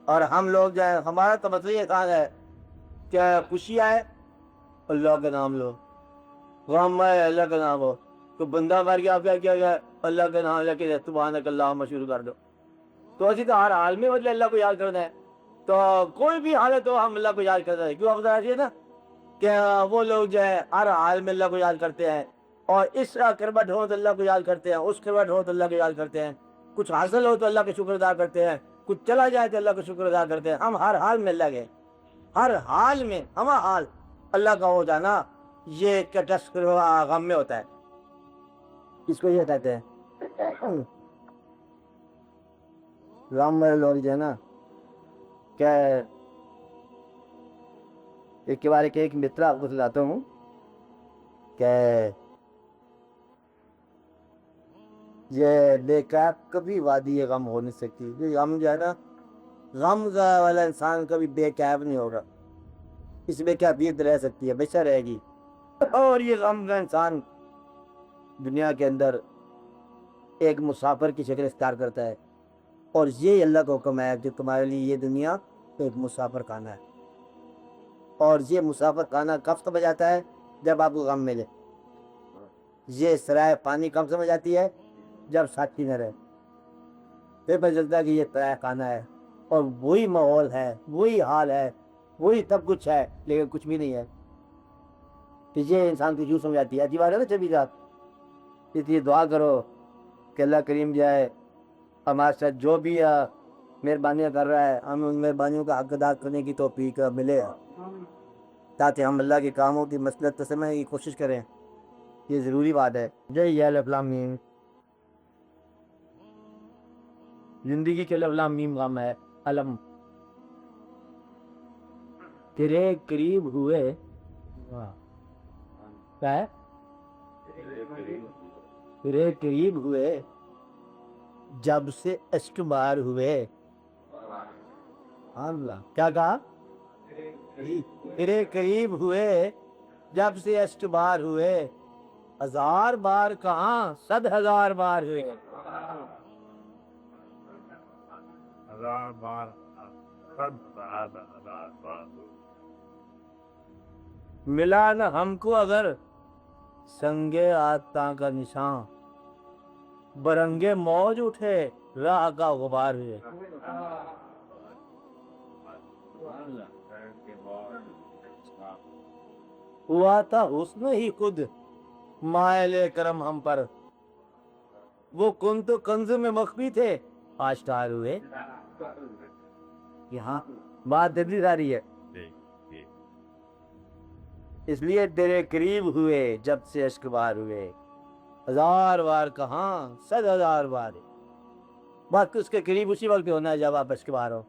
اور ہم لوگ جو ہے ہمارا تو مطلب یہ کہاں ہے کہ خوشی آئے اللہ کا نام لو، غم آئے اللہ کا نام ہو، تو بندہ مر گیا کیا کیا گیا اللہ کا نام لے کے سبحانک اللہم شروع کر دو. تو اسی تو ہر حال میں مطلب اللہ کو یاد کرنا ہے. تو کوئی بھی حالت ہو ہم اللہ کو یاد کرتے ہیں. کیوں افضل ایسی ہے نا کہ وہ لوگ جو ہے ہر حال میں اللہ کو یاد کرتے ہیں، اور اس کربٹ ہو تو اللہ کو یاد کرتے ہیں، اس کربٹ ہو تو اللہ کو یاد کرتے ہیں، کچھ حاصل ہو تو اللہ کا شکر ادا کرتے ہیں، کچھ چلا جائے تو اللہ کا شکر ادا کرتے ہیں. ہم ہر حال میں اللہ کے، ہر حال میں ہمارا حال اللہ کا ہو جانا یہ کیٹسٹر غم میں ہوتا ہے. اس کو یہ کہتے ہیں غم میں لوگ جو ہے نا کہ ایک کے بارے کے ایک متر آپ کو سناتا ہوں کہ یہ بے کیف کبھی وادی غم ہو نہیں سکتی. یہ غم جو ہے نا، غم والا انسان کبھی بے کیف نہیں ہوگا. اس میں کیفیت رہ سکتی ہے، ہمیشہ رہے گی. اور یہ غم کا انسان دنیا کے اندر ایک مسافر کی شکل اختیار کرتا ہے، اور یہ اللہ کا حکم ہے کہ تمہارے لیے یہ دنیا ایک مسافر خانہ ہے. اور یہ مسافر خانہ کب سمجھ آتا ہے؟ جب آپ کو غم ملے. یہ سرائے پانی کب سمجھ آتی ہے؟ جب ساتھی نہ رہے. پھر پتہ چلتا ہے کہ یہ سرائے خانہ ہے، اور وہی ماحول ہے، وہی حال ہے، وہی سب کچھ ہے، لیکن کچھ بھی نہیں ہے. تو یہ انسان کو یوں سمجھ آتی ہے. عجیب بات ہے نا چبی صاحب. اس لیے دعا کرو کہ اللہ کریم جائے ہمارے ساتھ جو بھی مہربانیاں کر رہا ہے، ہمیں ان مہربانیوں کا حق ادا کرنے کی توفیق ملے، تاکہ ہم اللہ کے کاموں کی مصلحت کو سمجھنے کی کوشش کریں. یہ ضروری بات ہے. جی الف لام میم. زندگی کے الف لام میم غم ہے. علم تیرے قریب ہوئے کیا ہے؟ تیرے قریب ہوئے جب سے اشک بار ہوئے. اللہ کیا کہا؟ تیرے قریب ہوئے جب سے اشک بار ہوئے، ہزار بار کہاں 100,000 بار ہوئے. ہزار بار 100,000 بار ملا نہ ہم کو اگر سنگے آتاں کا نشان، برنگے موج اٹھے راہ کا غبار ہوئے. ہوا تھا حسن ہی خود مائل کرم ہم پر، وہ کن تو کنز میں مخفی تھے آشکار ہوئے. یہاں بات تدریس آ رہی ہے. اس لیے تیرے قریب ہوئے جب سے اشک بار ہوئے، ہزار بار کہاں 100,000 بار. بات اس کے قریب اسی وقت ہونا ہے جب آپ اشک بار ہو.